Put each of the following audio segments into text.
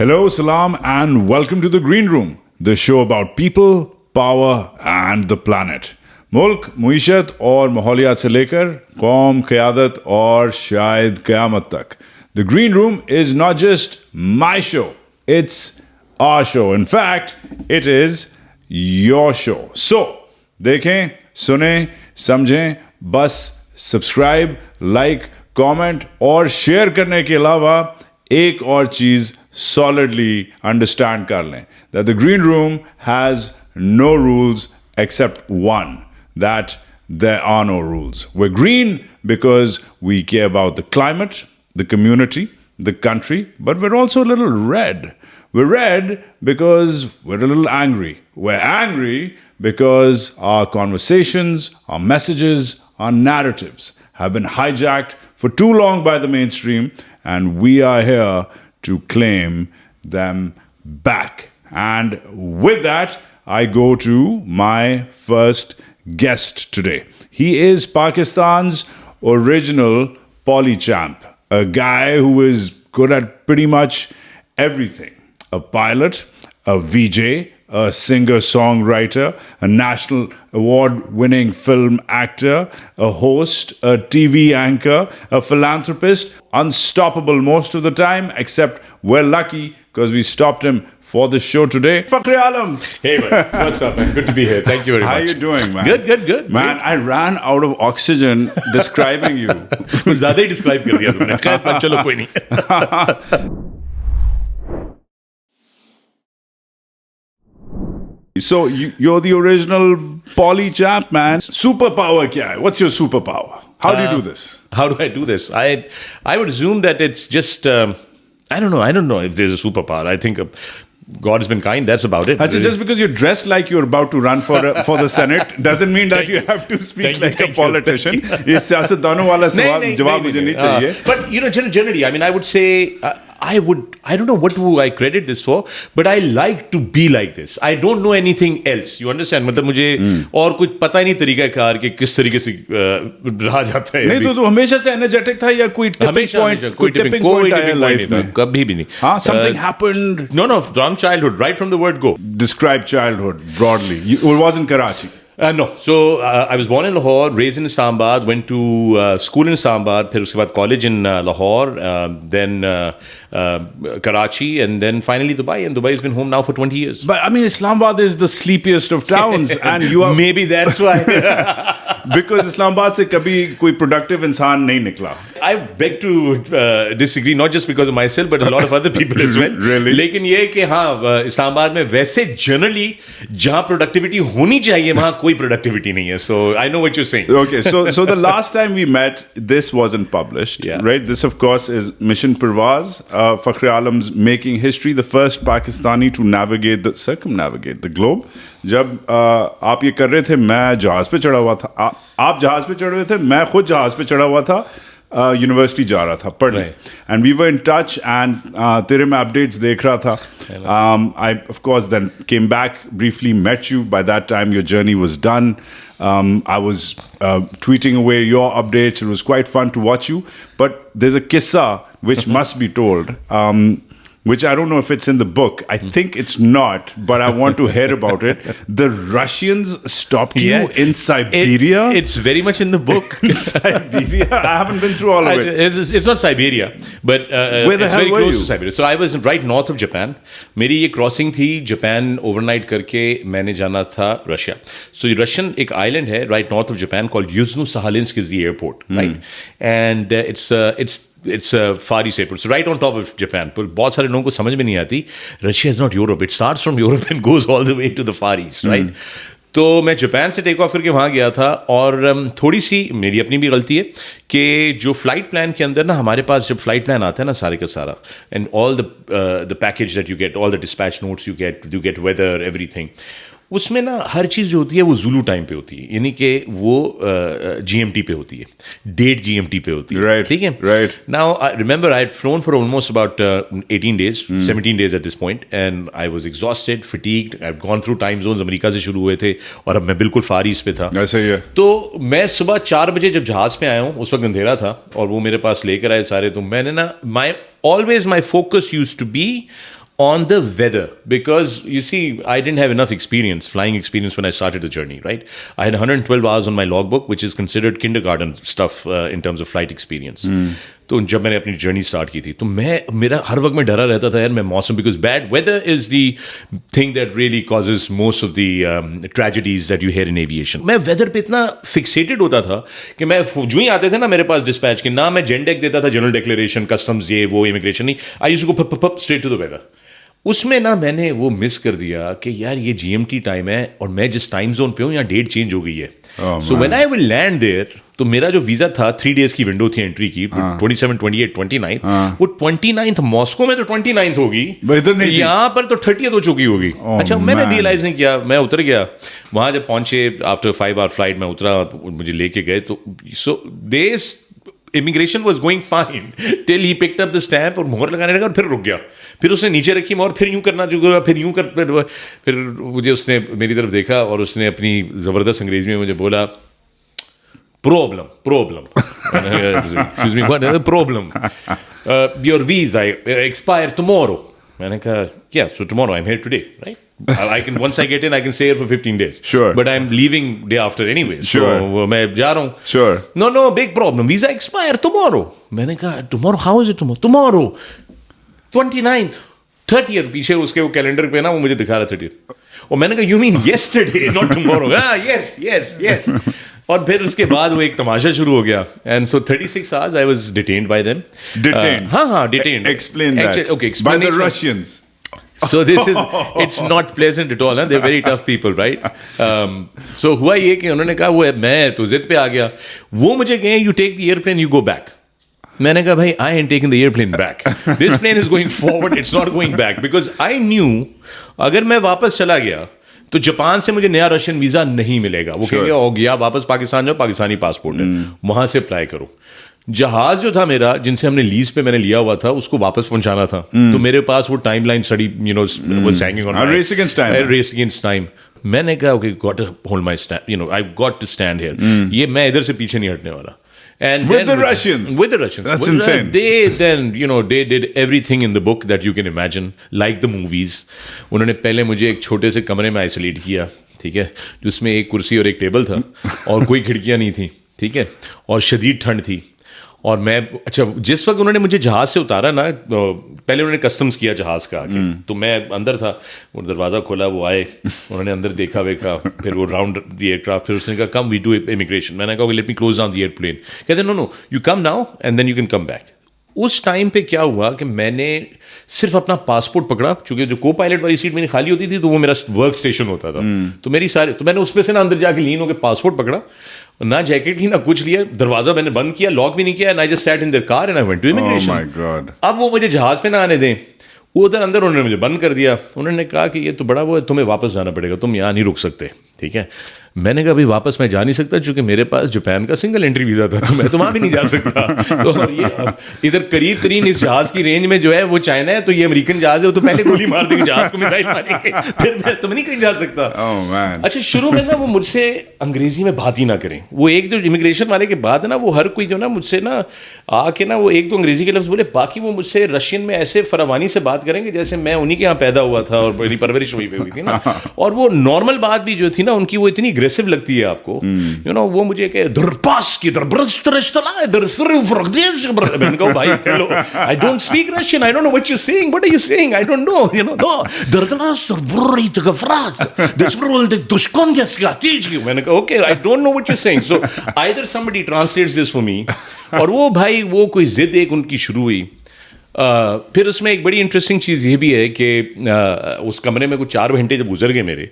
Hello, salam, and welcome to the Green Room, the show about people, power, and the planet. मुल्क, मुईशत और माहौलियात से लेकर कौम, क़यादत और शायद क़यामत तक. The Green Room is not just my show, it's our show. In fact, it is your show. So, देखें, सुनें, समझें, बस सब्सक्राइब, लाइक, कमेंट और शेयर करने के अलावा एक और चीज़ solidly understand कर लें that the Green Room has no rules except one, that there are no rules. We're green because we care about the climate, the community, the country, but we're also a little red. We're red because we're a little angry. We're angry because our conversations, our messages, our narratives have been hijacked for too long by the mainstream, and we are here to claim them back. And with that, I go to my first guest today. He is Pakistan's original polychamp, a guy who is good at pretty much everything. A pilot, a VJ, a singer-songwriter, a national award-winning film actor, a host, a TV anchor, a philanthropist, unstoppable most of the time, except we're lucky because we stopped him for the show today. Fakhr-e-Alam. Hey, man. What's up, man? Good to be here. Thank you very much. How you doing, man? Good. Man, I ran out of oxygen describing you. कुछ ज़्यादा ही describe कर दिया तुमने. खैर, चलो कोई नहीं. So you're the original poly champ, man. Superpower kya hai? What's your superpower? How do you do this? How do I do this? I would assume that it's just I don't know if there's a superpower. I think God has been kind. That's about it. Actually, just because you're dressed like you're about to run for the Senate doesn't mean that you have to speak like a politician. ये सियासतदानों वाला जवाब मुझे नहीं चाहिए. But generally, I mean, I would say I don't know what do I credit this for, but I like to be like this. I don't know anything else. You understand? मतलब मुझे और कुछ पता ही नहीं तरीका कार के किस तरीके से रहा जाता है. नहीं तो तू हमेशा से energetic था या कोई tipping point आया life में? कभी भी नहीं. हाँ, something happened. No, from childhood, right from the word go. Describe childhood broadly. It was in Karachi. No. So I was born in Lahore, raised in Islamabad, went to school in Islamabad, फिर उसके बाद college in Lahore, then Karachi, and then finally Dubai. And Dubai has been home now for 20 years. But I mean, Islamabad is the sleepiest of towns, and you are maybe that's why. Because Islamabad से कभी कोई productive इंसान नहीं निकला. I beg to disagree, not just because of myself, but a lot of other people as well. Really? लेकिन ये कि हाँ, इस्लामाबाद में वैसे generally जहाँ productivity होनी चाहिए वहाँ कोई productivity नहीं है. So I know what you're saying. Okay, so the last time we met, this wasn't published, right? This, of course, is Mission Parvaz, Fakhr-e-Alam's making history, the first Pakistani to circumnavigate the globe. जब आप ये कर रहे थे, मैं जहाज पे चढ़ा हुआ था. आप जहाज पे चढ़ रहे थे, मैं खुद जहाज पे चढ़ा हुआ था. यूनिवर्सिटी जा रहा था पढ़ने, and we were in touch, and तेरे में अपडेट्स देख रहा था. I of course then came back, briefly met you. By that time your journey was done. I was tweeting away your updates. It was quite fun to watch you, but there's a kissa which must be told, which I don't know if it's in the book. I think it's not, but I want to hear about it. The Russians stopped you in Siberia? It's very much in the book. In Siberia? I haven't been through all of it. It's not Siberia, but where the it's hell very were close you? to Siberia. So I was right north of Japan. मेरी ये crossing थी, Japan overnight करके मैंने जाना था Russia. So Russian एक island है right north of Japan called Yuzhno-Sahalinsk is the airport, right? And it's a Far East airport. So right on top of Japan. But बहुत सारे लोगों को समझ में नहीं आती. Russia is not Europe. It starts from Europe and goes all the way to the Far East, right? तो मैं जापान से टेक ऑफ करके वहाँ गया था, और थोड़ी सी मेरी अपनी भी गलती है कि जो फ्लाइट प्लान के अंदर ना, हमारे पास जब फ्लाइट प्लान आता है ना सारे का सारा, and all the package that you get, all the dispatch notes you get weather everything, उसमें ना हर चीज़ जो होती है वो जुलू टाइम पे होती है, यानी कि वो GMT पे होती है, डेट GMT पे होती है, ठीक है, right. Now I remember I had phloem for almost about 18 days, 17 days at this point, and I was exhausted, fatigued, I have gone through time zones, America से शुरू हुए थे और अब मैं बिल्कुल फार ईस्ट पे था. ऐसा ही है. तो मैं सुबह 4 बजे जब जहाज़ पे आया हूँ, उस वक्त अंधेरा था, और वो मेरे पास लेकर आए सारे, तो मैंने ना always my focus used to be on the weather, because you see, I didn't have enough flying experience when I started the journey, right? I had 112 hours on my logbook, which is considered kindergarten stuff in terms of flight experience. तो जब मैंने अपनी journey start की थी तो मेरा हर वक्त में डरा रहता था यार, मैं मौसम, because bad weather is the thing that really causes most of the tragedies that you hear in aviation. मैं वेदर पे इतना फिक्सेटेड होता था कि मैं जो ही आते थे ना मेरे पास डिस्पैच के, ना मैं जेंडेक देता था, जनरल डिक्लेरेशन, कस्टम्स, ये वो, इमिग्रेशन नहीं, I used to go straight to the weather. उसमें ना मैंने वो मिस कर दिया कि यार ये GMT टाइम है और मैं जिस टाइम जोन पे हूँ यहाँ डेट चेंज हो गई है. So when I will land there, तो मेरा जो वीजा था 3 days की विंडो थी एंट्री की, 27, 28, 29, वो 29th मॉस्को में तो 29th होगी, यहाँ पर तो 30th हो चुकी होगी. अच्छा, मैंने रियलाइज नहीं किया, मैं उतर गया वहाँ. जब पहुंचे आफ्टर 5 hour फ्लाइट, मैं उतरा, मुझे लेके गए तो सो देस immigration was going fine till he picked up the stamp और मोहर लगाने लगा और फिर रुक गया. फिर उसने नीचे रखी मोहर, फिर यूं करना शुरू किया, फिर यूं कर, फिर मुझे उसने मेरी तरफ देखा और उसने अपनी ज़बरदस्त अंग्रेजी में मुझे बोला, problem excuse me, what is the problem, your visa expire tomorrow. मैंने कहा, yeah, so tomorrow I'm here today, right? Once I get in, I can stay here for 15 days. Sure. But I'm leaving day after anyway. Sure. So मैं जा रहा हूँ. Sure. No, big problem. Visa expire tomorrow. मैंने कहा, tomorrow? How is it tomorrow? Tomorrow. 29th. 30th. पीछे उसके वो calendar पे ना वो मुझे दिखा रहा 30th. और मैंने कहा, you mean yesterday, not tomorrow. Yes. और फिर उसके बाद वो एक तमाशा शुरू हो गया. And so 36 hours I was detained by them. Detained? हाँ, detained. Explain that. Actually, okay, explain by the Russians. So it's not pleasant at all. They're very tough people, right? So हुआ ये कि उन्होंने कहा, वो मैं तो जिद पे आ गया. वो मुझे कहें, you take the airplane, you go back. मैंने कहा, भाई, I ain't taking the airplane back. This plane is going forward, it's not going back. Because I knew अगर मैं वापस चला गया तो जापान से मुझे नया रशियन वीजा नहीं मिलेगा. वो कहेंगे, हो गया वापस पाकिस्तान जाओ, पाकिस्तानी पासपोर्ट है, वहां से अप्लाई करो. जहाज जो था मेरा, जिनसे हमने लीज पे मैंने लिया हुआ था, उसको वापस पहुंचाना था. तो मेरे पास वो timeline study was hanging on race against time. मैंने कहा, okay, got to hold my stand, I got to stand here. ये मैं इधर से पीछे नहीं हटने वाला. And with the Russians. That's insane. They did everything in the book that you can imagine, like the movies. उन्होंने पहले मुझे एक छोटे से कमरे में आइसोलेट किया, ठीक है, जिसमें एक कुर्सी और एक टेबल था और कोई खिड़कियां नहीं थी, ठीक है, और शदीद ठंड थी. और मैं, अच्छा, जिस वक्त उन्होंने मुझे जहाज से उतारा ना, पहले उन्होंने कस्टम्स किया जहाज का आके, तो मैं अंदर था, वो दरवाज़ा खोला, वो आए, उन्होंने अंदर देखा वेखा, फिर वो राउंड द एयरक्राफ्ट, फिर उसने कहा, कम वी डू इमिग्रेशन. मैंने कहा, let me close down the airplane. कहते, no, you come now and then you can come back. उस टाइम पे क्या हुआ कि मैंने सिर्फ अपना पासपोर्ट पकड़ा, क्योंकि जो को पायलट वाली सीट मेरी खाली होती थी तो वो मेरा वर्क स्टेशन होता था. तो मैंने उस पर से ना अंदर जाके लीन होकर पासपोर्ट पकड़ा, ना जैकेट ही ना कुछ लिया, दरवाजा मैंने बंद किया, लॉक भी नहीं किया, and I just sat in there car and I went to immigration. अब वो मुझे जहाज पे ना आने दें, वो उधर अंदर उन्होंने मुझे बंद कर दिया. उन्होंने कहा कि ये तो बड़ा वो है, तुम्हें वापस जाना पड़ेगा, तुम यहाँ नहीं रुक सकते, ठीक है. मैंने कहा, भाई, वापस मैं जा नहीं सकता क्योंकि मेरे पास जापान का सिंगल एंट्री वीज़ा था, तो मैं तो वहाँ भी नहीं जा सकता. तो और ये इधर करीब तरीन इस जहाज़ की रेंज में जो है वो चाइना है, तो ये अमेरिकन जहाज़ है, वो तो पहले गोली मार देंगे जहाज़ को, मिसाइल मारेंगे, फिर मैं तुम नहीं कहीं जा सकता. अच्छा, शुरू में ना वो मुझसे अंग्रेजी में बात ही ना करें. वो एक जो इमिग्रेशन वाले के बाद है ना, वो हर कोई जो ना मुझसे ना आके ना वो एक दो अंग्रेजी के लफ्ज़ बोले, बाकी वो मुझसे रशियन में ऐसे फरावानी से बात करेंगे जैसे मैं उन्हीं के यहाँ पैदा हुआ था और मेरी परवरिश वहीं पे हुई थी ना. और वो नॉर्मल बात भी जो थी ना उनकी, वो इतनी अग्रेसिव लगती है आपको, यू नो. वो मुझे कहे, दरपास की मैंने कहा, भाई, hello, I don't speak Russian, I don't know what you saying, what are you saying, I don't know, you know. मैंने कहा, okay, I don't know what you saying, so either somebody translates this for me. और वो भाई, वो कोई जिद एक उनकी शुरू हुई. फिर उसमें एक बड़ी इंटरेस्टिंग चीज़ ये भी है कि उस कमरे में कुछ 4 घंटे जब गुजर गए मेरे,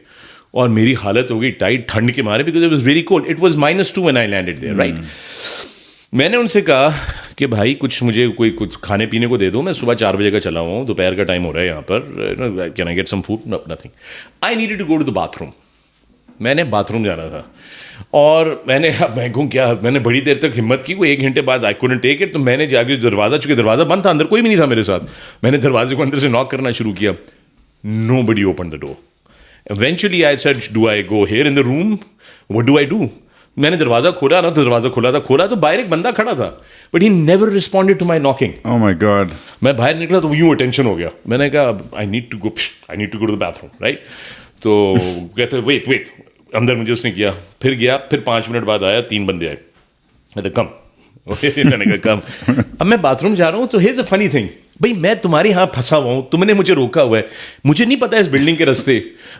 और मेरी हालत हो गई टाइट ठंड के मारे, because it was very cold. It was -2 when I landed there, right. मैंने उनसे कहा कि भाई, कुछ खाने पीने को दे दो, मैं सुबह 4 बजे का चला हुआ हूँ, दोपहर का टाइम हो रहा है यहाँ पर, can I get some food? Nothing. I needed to go to the bathroom. मैंने बाथरूम जाना था और मैंने बड़ी देर तक हिम्मत की. वो 1 घंटे बाद आई कुडंट टेक इट, तो मैंने जाके चूंकि दरवाज़ा बंद था, अंदर कोई भी नहीं था मेरे साथ, मैंने दरवाजे को अंदर से नॉक करना शुरू किया. Nobody opened the door. Eventually I said, do I go here in the room? What do I do? मैंने दरवाज़ा खोला ना, तो दरवाज़ा खोला तो बाहर एक बंदा खड़ा था, but he never responded to my knocking. Oh my God. मैं बाहर निकला तो यूँ अटेंशन हो गया. मैंने कहा I need to go to the bathroom, right. तो कहते वेट अंदर मुझे उसने किया, फिर गया, फिर 5 मिनट बाद आया, 3 बंदे आए. मैं कम मैंने कहा कम. अब मैं बाथरूम जा रहा हूँ, तो हियर्स अ फनी थिंग, भाई मैं तुम्हारे यहाँ फंसा हुआ हूँ, तुमने मुझे रोका हुआ है, मुझे नहीं पता इस बिल्डिंग के रास्ते,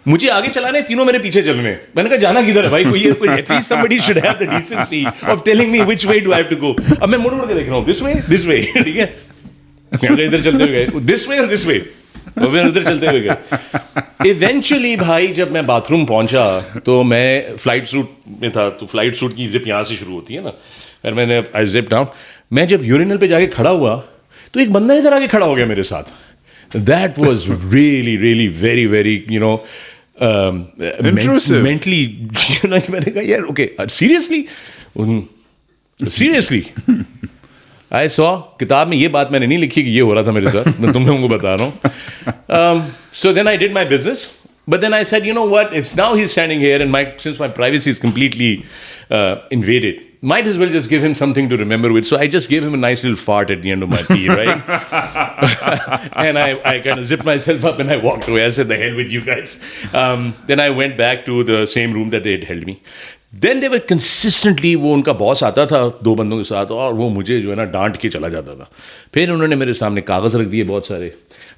मुझे आगे चलाने, तीनों मेरे पीछे चलने. मैंने कहा जाना किधर है भाई, कोई at least somebody should have the decency of telling me which way do I have to go. अब मैं मुड़ के देख रहा हूँ, this way ठीक है. इधर चलते हुए गए, this way और this way, और मैं उधर चलते हुए गए. इवेंचुअली भाई जब मैं बाथरूम पहुंचा, तो मैं फ्लाइट सूट में था, तो फ्लाइट सूट की जिप यहाँ से शुरू होती है ना, और मैंने आई जिप डाउन. मैं जब यूरिनल पे जाके खड़ा हुआ, तो एक बंदा इधर आके खड़ा हो गया मेरे साथ. That was really very very Intrusive. Mentally. मैंने कहा यार ओके सीरियसली आई सॉ, किताब में ये बात मैंने नहीं लिखी कि ये हो रहा था मेरे साथ, मैं तुम लोगों को बता रहा हूँ. So then I did my business, but then I said, you know what, it's now he's standing here, and since my privacy is completely invaded, might as well just give him something to remember with. So I just gave him a nice little fart at the end of my pee, right? And I kind of zipped myself up and I walked away. I said, the hell with you guys. Then I went back to the same room that they had held me. Then they were consistently, वो उनका boss आता था 2 बंदों के साथ, और वो मुझे जो है ना डांट के चला जाता था. फिर उन्होंने मेरे सामने कागज़ रख दिए बहुत सारे.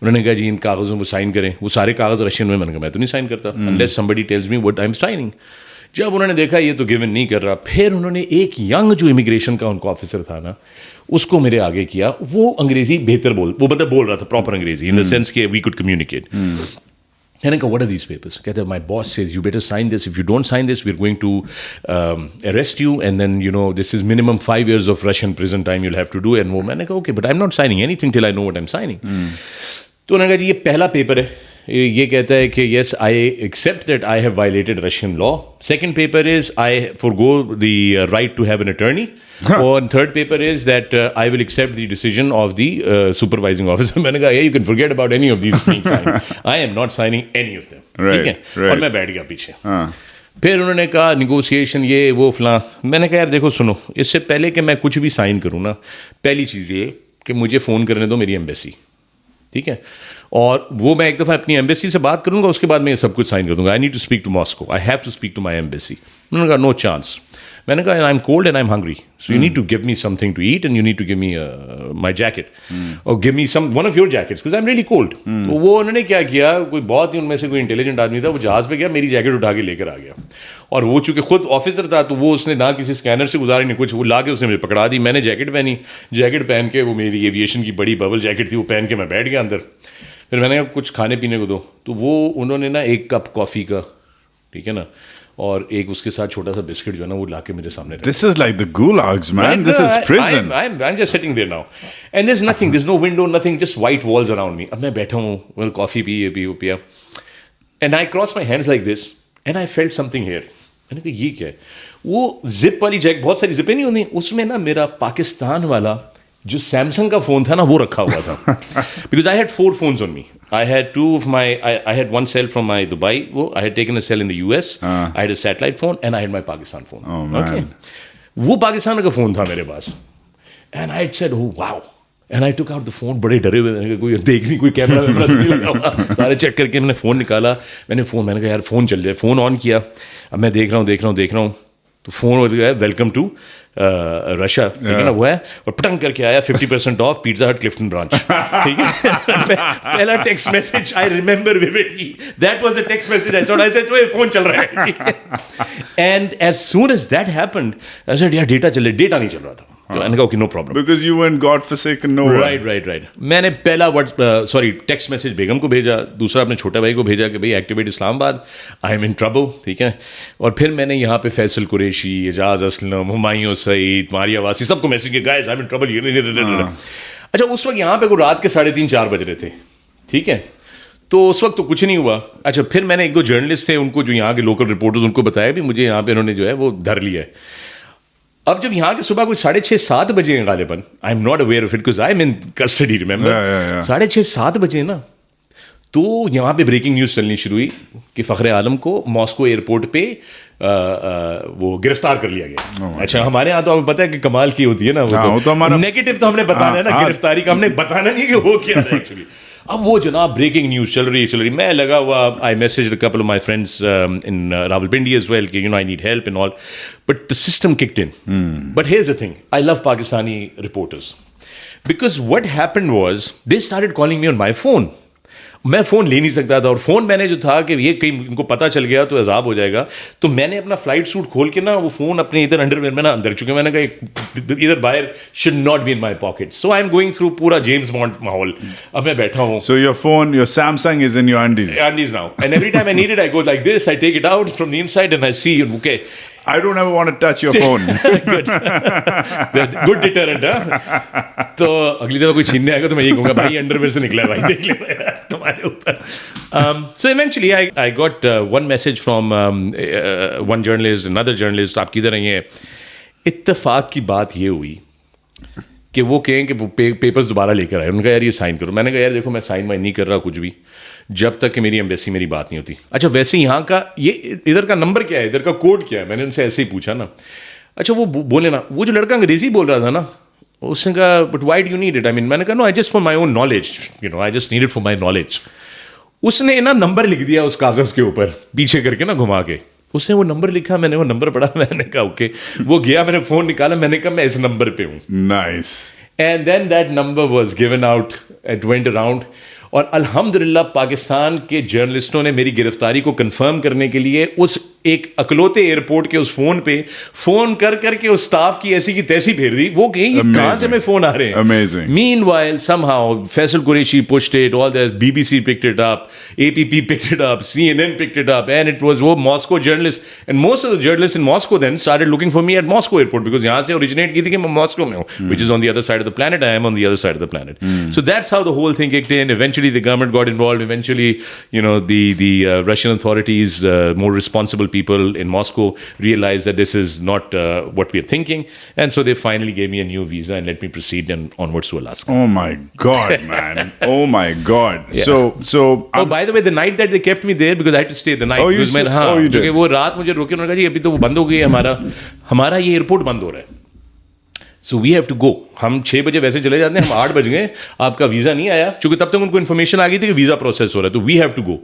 उन्होंने कहा जी इन कागज़ों को साइन करें. वो सारे कागज़ रशियन में. मैंने कहा मैं तो नहीं साइन करता, unless somebody tells me what I'm signing. जब उन्होंने देखा ये तो गिवन नहीं कर रहा, फिर उन्होंने एक यंग जो इमिग्रेशन का उनका ऑफिसर था ना, उसको मेरे आगे किया. वो अंग्रेजी बेहतर वो मतलब बोल रहा था प्रॉपर अंग्रेजी, इन द सेंस के वी कुड कम्युनिकेट. मैंने कहा, what are these papers? कहते हैं, my boss says you better sign this. If you don't sign this, we're going to arrest you, and then you know this is minimum 5 years of Russian prison time you'll have to do. And वो मैंने कहा, okay, but I'm not signing anything till I know what I'm signing. तो उन्होंने कहा जी ये पहला paper है, ये कहता है कि yes, I accept that I have violated Russian law. Second paper is I forgo the right to have an attorney. And third paper is that I will accept the decision of the supervising officer. मैंने कहा, yeah, you can forget about any of these things. I am not signing any of them. ठीक है. और मैं बैठ गया पीछे. फिर उन्होंने कहा निगोशिएशन ये वो फलां. मैंने कहा यार देखो सुनो, इससे पहले कि मैं कुछ भी साइन करूँ ना, पहली चीज़ ये कि मुझे फ़ोन करने दो मेरी एम्बेसी. ठीक है. और वो मैं एक दफ़ा अपनी एम्बेसी से बात करूंगा, उसके बाद मैं ये सब कुछ साइन कर दूंगा. I need to speak to Moscow, I have to speak to my embassy. उन्होंने कहा नो चांस. मैंने कहा I am cold and I am hungry, so you need to give me something to eat and you need to give me my jacket or give me some one of your jackets because I am really cold. तो वो उन्होंने क्या किया, कोई बहुत ही उनमें से कोई इंटेलिजेंट आदमी था, वो जहाज़ पे गया, मेरी जैकेट उठा के लेकर आ गया. और वो चूंकि खुद ऑफिसर था, तो वो उसने ना किसी स्कैनर से गुजारी नहीं कुछ, वो ला के उसने मुझे पकड़ा दी. मैंने जैकेट पहनी, जैकेट पहन के, वो मेरी एविएशन की बड़ी बबल जैकेट थी, वो पहन के मैं बैठ गया अंदर. फिर मैंने कहा कुछ खाने पीने को दो, तो वो उन्होंने ना 1 कप कॉफ़ी का, ठीक है ना, और एक उसके साथ छोटा सा बिस्किट जो है ना वो लाके मेरे सामने. This is like the gulags, man. This is prison. I'm just sitting there now, and there's nothing, there's no window, nothing, just white walls around me. अब मैं बैठा हूँ, well, कॉफ़ी पी, ये पी, वो पिया, and I crossed my hands like this, and I felt something here. मैंने कहा ये क्या है? वो जिप वाली जैक, बहुत सारी जिपें नहीं होती, उसमें ना मेरा पाकिस्तान वाला जो सैमसंग का फ़ोन था ना वो रखा हुआ था. Because I had 4 phones on me. I had 2 of my, I had 1 cell from my Dubai, I had taken a cell in the US, I had a satellite phone and I had my Pakistan phone. Oh man. Okay. वो पाकिस्तान का phone था मेरे पास. And I had said, oh wow. And I took out the phone, बड़े डरे हुए, कोई देख नहीं, कोई कैमरा वैमरा नहीं लगा हुआ. सारे चेक करके मैंने फ़ोन निकाला, मैंने कहा यार फ़ोन चल रहा है, फ़ोन ऑन किया. अब मैं देख रहा हूँ तो फ़ोन हो गया वेलकम टू रशिया, ठीक है ना, वो है, और पटंग करके आया 50% ऑफ पिज़्ज़ा हट क्लिफ्टन ब्रांच. ठीक है. पहला text message I remember vividly, that was the text message I thought, I said ओए फ़ोन चल रहा है. And as soon as that happened I said यार डेटा चल रहा है, डेटा नहीं चल रहा था. तो मैंने कहा okay no problem, because you were in godforsaken nowhere. Right. मैंने पहला टेक्स्ट मैसेज बेगम को भेजा, दूसरा अपने छोटे भाई को भेजा कि भाई activate Islamabad, I am in trouble. ठीक है. और फिर मैंने यहाँ पे फैसल कुरैशी, एजाज असलम, हुमायूं सईद, मारिया वासी, सबको मैसेज किया guys I am in trouble. अच्छा उस वक्त यहाँ पे को रात के 3:30-4 बज रहे थे. ठीक है. तो उस वक्त तो कुछ नहीं हुआ. अच्छा फिर मैंने 1-2 जर्नलिस्ट थे, उनको जो यहाँ के लोकल रिपोर्टर्स, उनको बताया भी मुझे यहाँ पे उन्होंने जो है वो धर लिया है. अब जब यहाँ के सुबह कोई 6:30-7 बजे हैं गालिबन, I am not aware of it because I am in custody, remember, 6:30-7 बजे ना, तो यहाँ पे ब्रेकिंग न्यूज़ चलनी शुरू हुई कि फ़ख्र-ए-आलम को मॉस्को एयरपोर्ट पे वो गिरफ्तार कर लिया गया। अच्छा, हमारे यहाँ तो आपको पता है कि कमाल की होती है ना, वो तो हमारा नेगेटिव तो हमने बताना है ना, गिरफ्तारी का हमने बताना नहीं कि वो क्या है एक्चुअली। अब वो जनाब ब्रेकिंग न्यूज़ चल रही मैं लगा हुआ, I message a couple of my friends in Rawalpindi as well कि I need help and all, but the system kicked in. But here's the thing, I love Pakistani reporters because what happened was they started calling me on my phone. मैं phone ले नहीं सकता था, और phone मैंने जो था कि ये कहीं इनको पता चल गया तो अजाब हो जाएगा, तो मैंने अपना फ्लाइट सूट खोल के ना वो फ़ोन अपने इधर अंडरवेयर में ना अंदर, चुके मैंने कहा इधर बाहर should not be in my pocket. So I am going through पूरा जेम्स बॉन्ड माहौल। अब मैं बैठा हूँ, so your phone, your Samsung is in your undies now, and every time I need it I go like this, I take it out from the inside and I see okay, I don't ever want to touch your phone. Good deterrent. तो अगली दफा कोई छीनने आएगा तो मैं ये कहूँगा, भाई अंडरवेयर से निकला है भाई, देख ले तुम्हारे ऊपर। So eventually I got one message from one journalist, another journalist, आप किधर हैं? इत्तेफाक की बात ये हुई कि वो कहें कि पेपर्स दोबारा लेकर आए। उनका यार ये साइन करो। मैंने कहा यार देखो, मैं साइन वाइन नहीं कर रहा कुछ भी, जब तक कि मेरी एम्बेसी मेरी बात नहीं होती। अच्छा, वैसे यहाँ का ये इधर का नंबर क्या है, इधर का कोड क्या है, मैंने उनसे ऐसे ही पूछा ना। अच्छा, वो बोले ना, वो जो लड़का अंग्रेजी बोल रहा था ना, उसने कहा but why do you need it? I mean, मैंने कहा no, I just for my own knowledge, I just need it for my knowledge. उसने ना नंबर लिख दिया उस कागज़ के ऊपर पीछे करके ना घुमा के, उसने वो नंबर लिखा, मैंने वो नंबर पढ़ा, मैंने कहा ओके। वो गया, मैंने फ़ोन निकाला, मैंने कहा मैं इस नंबर पे हूँ। Nice. And then that number was given out, it went around, और अल्हम्दुलिल्लाह पाकिस्तान के जर्नलिस्टों ने मेरी गिरफ्तारी को कंफर्म करने के लिए उस एक अकलौते एयरपोर्ट के उस फोन पे फोन कर करके उस स्टाफ की ऐसी की तैसी भेज दी। वो कहीं ये कहां से में फोन आ रहे हैं। Amazing. Meanwhile, somehow Faisal Qureshi pushed it, all the BBC picked it up, APP picked it up, CNN picked it up, and it was वो Moscow journalists, and most of the journalists in Moscow then started looking for me at Moscow airport because यहाँ से originate की थी कि मैं Moscow में हूँ, which is on the other side of the planet. I am on the other side of the planet. So that's how the whole thing kicked in. Eventually, the government got involved. Eventually, the Russian authorities, more responsible people in Moscow realized that this is not what we are thinking, and so they finally gave me a new visa and let me proceed and onwards to Alaska. Oh my God, man! Oh my God! Yeah. So. Oh, by the way, the night that they kept me there because I had to stay the night. Oh, you did? Oh, you did. वो रात मुझे रोके, उन्होंने कहा जी अभी तो वो बंद हो गई है, हमारा ये एयरपोर्ट बंद हो रहा है। So we have to go. हम 6 बजे वैसे चले जाते हैं, हम 8 बज गए, आपका वीज़ा नहीं आया, क्योंकि तब तक उनको इन्फॉर्मेशन आ गई थी कि वीज़ा प्रोसेस हो रहा है, तो वी हैव टू गो।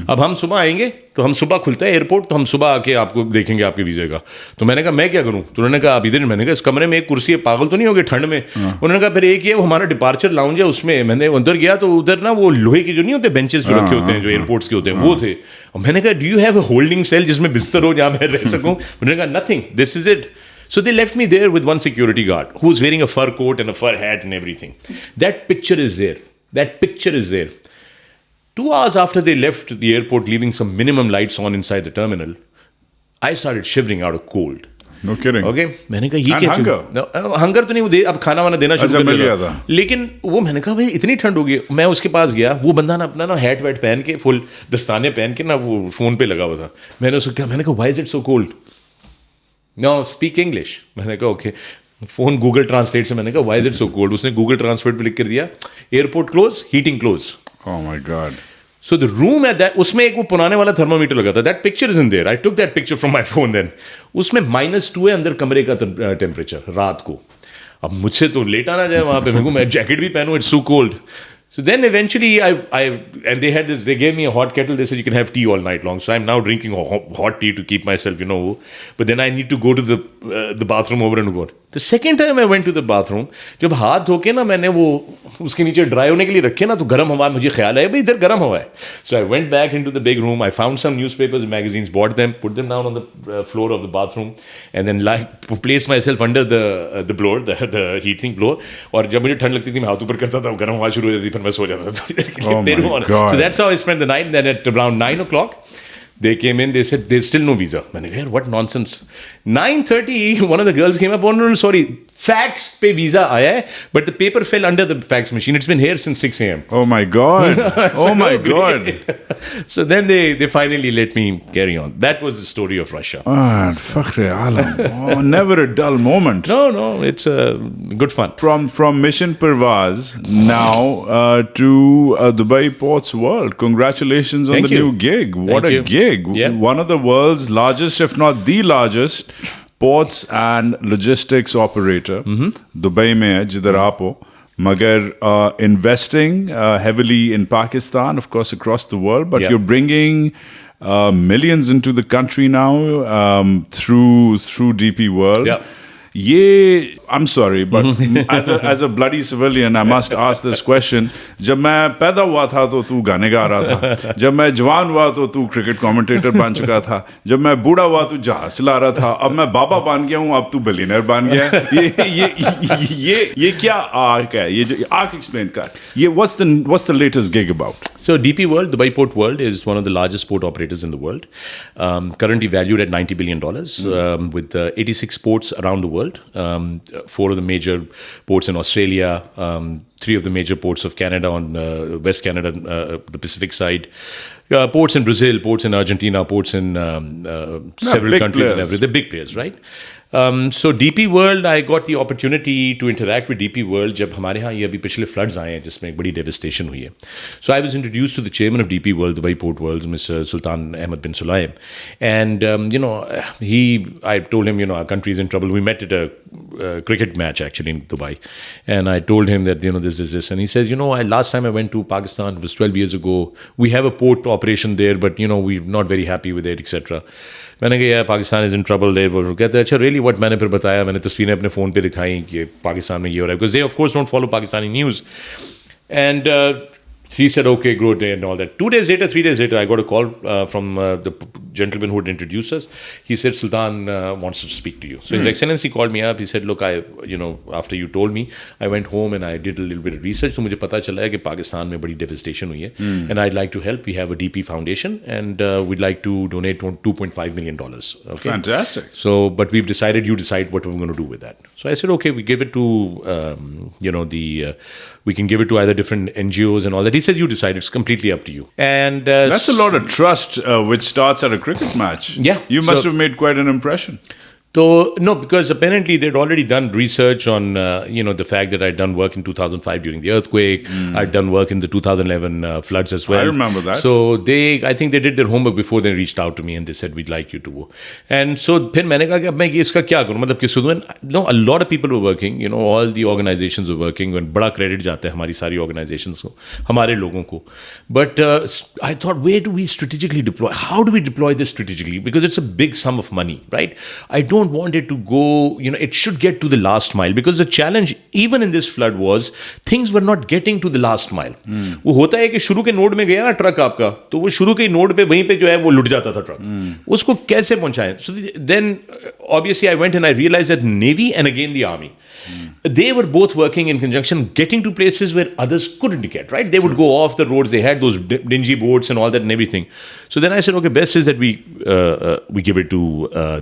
अब हम सुबह आएंगे, तो हम सुबह खुलता है एयरपोर्ट, तो हम सुबह आके आपको देखेंगे आपके वीज़े का। तो मैंने कहा मैं क्या करूँ? तो उन्होंने कहा आप इधर। मैंने कहा इस कमरे में एक कुर्सी है, पागल तो नहीं हो गए ठंड में? उन्होंने कहा फिर एक ये वो हमारा डिपार्चर लाउंज है, उसमें मैंने अंदर गया तो उधर ना वो लोहे के जो नहीं होते बेंचेस जो रखे होते हैं जो एयरपोर्ट्स के होते हैं, वो थे। और मैंने कहा do you have a holding cell जिसमें बिस्तर हो जहाँ मैं रह सकूँ? उन्होंने कहा nothing, this is it. So they left me there with one security guard who was wearing a fur coat and a fur hat and everything. That picture is there. That picture is there. 2 hours after they left the airport, leaving some minimum lights on inside the terminal, I started shivering out of cold. No kidding. Okay, मैंने कहा ये क्या? Hunger? Hunger तो नहीं, अब खाना वाना देना शुरू कर दिया था। लेकिन वो मैंने कहा भाई इतनी ठंड होगी। मैं उसके पास गया, वो बंदा ना अपना ना हैट वैट पहन के फुल दस्ताने पहन के ना वो फोन पे लगा हुआ था। मैंने उसको कहा, मैंने कहा why is it so cold? No speak English. मैंने कहा ओके। फोन गूगल ट्रांसलेट से मैंने कहा why is it so cold? उसने गूगल ट्रांसलेट पे लिख कर दिया airport close, heating close. Oh my God. So the room at that, उसमें एक वो पुराने वाला थर्मोमीटर लगा था। That picture is in there. I took that picture from my phone then. उसमें -2 है अंदर कमरे का टेम्परेचर रात को। अब मुझसे तो लेटा ना जाए वहाँ पे, मेरे को मैं जैकेट भी पहनूं, it's so cold. So then eventually and they had this, they gave me a hot kettle. They said you can have tea all night long. So I'm now drinking hot tea to keep myself, but then I need to go to the bathroom over and over. The second time I went to the bathroom, जब हाथ धो के ना मैंने वो उसके नीचे dry होने के लिए रखे ना, तो गर्म हवा, मुझे ख्याल आया भाई इधर गर्म हवा है। So I went back into the big room. I found some newspapers and magazines, bought them, put them down on the floor of the bathroom, and then placed myself under the blower, the heating blower. और जब मुझे ठंड लगती थी मैं हाथ ऊपर करता था, गर्म हवा शुरू हो जाती, फिर मैं सो जाता था थोड़ी देर के लिए। So that's how I spent the night. Then at around 9 o'clock, they came in, they said there's still no visa. मैंने कहा यार what nonsense. 9:30 one of the girls came up, oh no, sorry, fax पे visa आया है, but the paper fell under the fax machine. It's been here since 6 a.m. Oh my God. Oh my God. So then they finally let me carry on. That was the story of Russia. Ah, Fakhr-e-Alam. Oh, never a dull moment. No, it's good fun. From Mission Pervaz now to Dubai Ports World. Congratulations on Thank the you. new gig. What Thank a you. gig. Yeah. One of the world's largest, if not the largest, ports and logistics operator. Dubai mein hai, jidhar aap ho. Magar investing heavily in Pakistan, of course, across the world, but Yeah. you're bringing millions into the country now through DP World. Yeah. I'm sorry, but as a bloody civilian, I must ask this question. जब मैं पैदा हुआ था तो तू गाने गा रहा था. जब मैं जवान हुआ तो तू क्रिकेट कमेंटेटर बन चुका था. जब मैं बूढ़ा हुआ तू जहाज चला रहा था. अब मैं बाबा बन गया हूँ, अब तू बिलियनर बन गया है. ये क्या आर्क है? ये जो आर्क एक्सप्लेन कर. ये what's the latest gig about? So DP World, Dubai Port World, is one of the largest port operators in the world. Currently valued at $90 billion, with 86 ports around the world. 4 of the major ports in Australia, 3 of the major ports of Canada on West Canada, the Pacific side. Ports in Brazil, ports in Argentina, ports in several countries. And everything. The big players, right? So DP World, I got the opportunity to interact with DP World जब हमारे यहाँ ये अभी पिछले floods आए हैं जिसमें एक बड़ी devastation हुई है. So I was introduced to the chairman of DP World, Dubai Port World, Mr. Sultan Ahmed bin Sulaim, and I told him, our country is in trouble. We met at a cricket match actually in Dubai, and I told him that this, and he says, last time I went to Pakistan, it was 12 years ago. We have a port operation there, but we're not very happy with it, etc. मैंने कहा Pakistan is in trouble there. वो कहते हैं अच्छा really what. मैंने फिर बताया, मैंने तस्वीरें अपने फ़ोन पे दिखाई कि पाकिस्तान में ये हो रहा है, because they of course don't follow Pakistani news. And he said, okay, good, and all that. 3 days later, I got a call from the gentleman who had introduced us. He said, Sultan wants to speak to you. So His Excellency called me up. He said, look, after you told me, I went home and I did a little bit of research. So मुझे पता चला है कि पाकिस्तान में बड़ी devastation हुई है. And I'd like to help. We have a DP foundation and we'd like to donate $2.5 million. Okay? Fantastic. So, but we've decided, you decide what we're going to do with that. So I said, okay, we give it to, we can give it to either different NGOs and all that. He said, you decide, it's completely up to you. And that's a lot of trust, which starts at a cricket match. Yeah. You must have made quite an impression. So, no, because apparently they'd already done research on, the fact that I'd done work in 2005 during the earthquake. I'd done work in the 2011 floods as well. I remember that. So I think they did their homework before they reached out to me and they said, we'd like you to go. And so फिर मैंने कहा कि अब मैं इसका क्या करूँ, मतलब किसको दूँ? No, a lot of people were working, all the organizations were working, and बड़ा credit जाता है हमारी सारी organizations को, हमारे लोगों को. But I thought, where do we strategically deploy? How do we deploy this strategically? Because it's a big sum of money, right? I don't want it to go, it should get to the last mile, because the challenge even in this flood was things were not getting to the last mile. वो होता है कि शुरू के node में गया ना truck आपका, तो वो शुरू के नोड पे वहीं पे जो है वो लुट जाता था ट्रक. उसको कैसे पहुंचाएं? So then obviously I went and I realized that Navy and again the Army, they were both working in conjunction, getting to places where others couldn't get, right? They would go off the roads. They had those dingy boats and all that and everything. So then I said, okay, best is that we give it to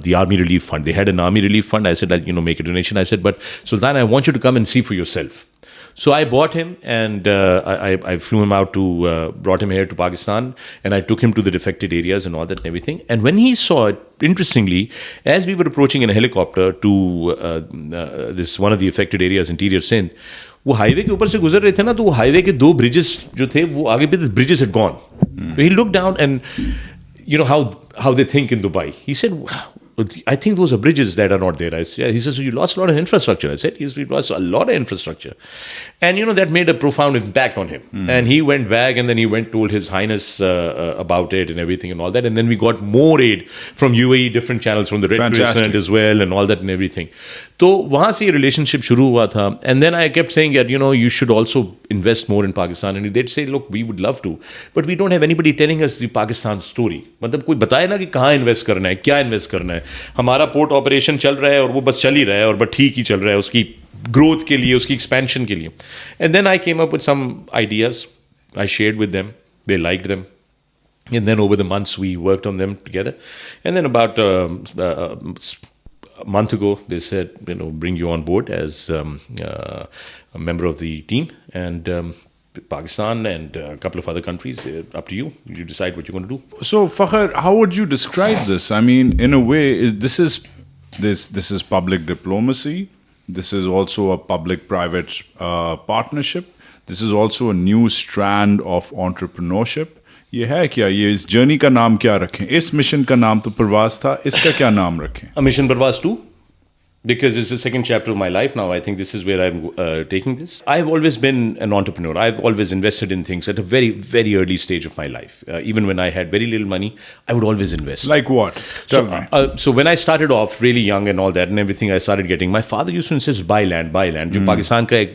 the Army Relief Fund. They had an Army Relief Fund. I said, I'll make a donation. I said, but Sultan, I want you to come and see for yourself. So I bought him and I flew him out brought him here to Pakistan, and I took him to the affected areas and all that and everything. And when he saw it, interestingly, as we were approaching in a helicopter to this one of the affected areas, interior Sindh, वो highway के ऊपर से गुजर रहे थे ना, तो वो हाईवे के 2 ब्रिजेस जो थे वो आगे पे bridges had gone. So he looked down and how they think in Dubai. He said, I think those are bridges that are not there. I said, he says, so you lost a lot of infrastructure. I said, yes, we lost a lot of infrastructure. And, that made a profound impact on him. And he went back and then he told His Highness about it and everything and all that. And then we got more aid from UAE, different channels, from the Red Crescent as well and all that and everything. So, वहाँ से relationship शुरू हुआ था. And then I kept saying that, you should also invest more in Pakistan. And they'd say, look, we would love to. But we don't have anybody telling us the Pakistan story. मतलब कोई बताए ना कि कहाँ invest करना है, क्या invest करना है. हमारा पोर्ट ऑपरेशन चल रहा है और वो बस चल ही रहा है और बस ठीक ही चल रहा है उसकी ग्रोथ के लिए, उसकी एक्सपेंशन के लिए. And then I came up with some ideas, I shared with them, they liked them, and then over the months we worked on them together. And then about a month ago, they said, bring you on board as a member of the team. And Pakistan and a couple of other countries, up to you. You decide what you're going to do. So, Fakhr, how would you describe this? I mean, in a way, this is public diplomacy. This is also a public-private partnership. This is also a new strand of entrepreneurship. ये है क्या? ये इस journey का नाम क्या रखें? इस मिशन का नाम तो प्रवास था, इसका क्या नाम रखें? A Mission Parvaz 2, because it's the second chapter of my life now. I think this is where I'm taking this. I've always been an entrepreneur. I've always invested in things at a very, very early stage of my life. Even when I had very little money, I would always invest. Like what? Tell me. So when I started off really young and all that and everything I started getting, my father used to insist, buy land. जो Pakistan का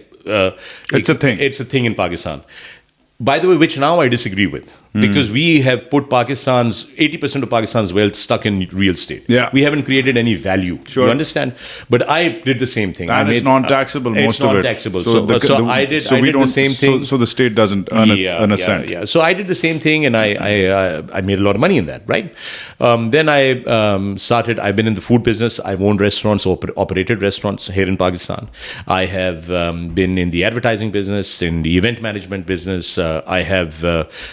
it's a thing. It's a thing in Pakistan. By the way, which now I disagree with. Because we have put 80% of Pakistan's wealth stuck in real estate. Yeah. We haven't created any value. Sure. You understand? But I did the same thing. And it's non-taxable, most of it. It's non-taxable. So I did the same thing. So the state doesn't earn a cent. Yeah. So I did the same thing and I made a lot of money in that, right? Then I started, I've been in the food business. I've owned restaurants, operated restaurants here in Pakistan. I have been in the advertising business, in the event management business. I have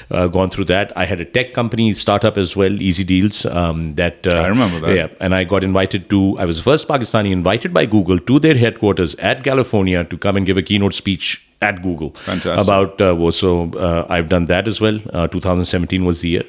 gone through that. I had a tech company startup as well, Easy Deals. I remember that. Yeah, and I got invited I was the first Pakistani invited by Google to their headquarters at California to come and give a keynote speech at Google. Fantastic. About I've done that as well. 2017 was the year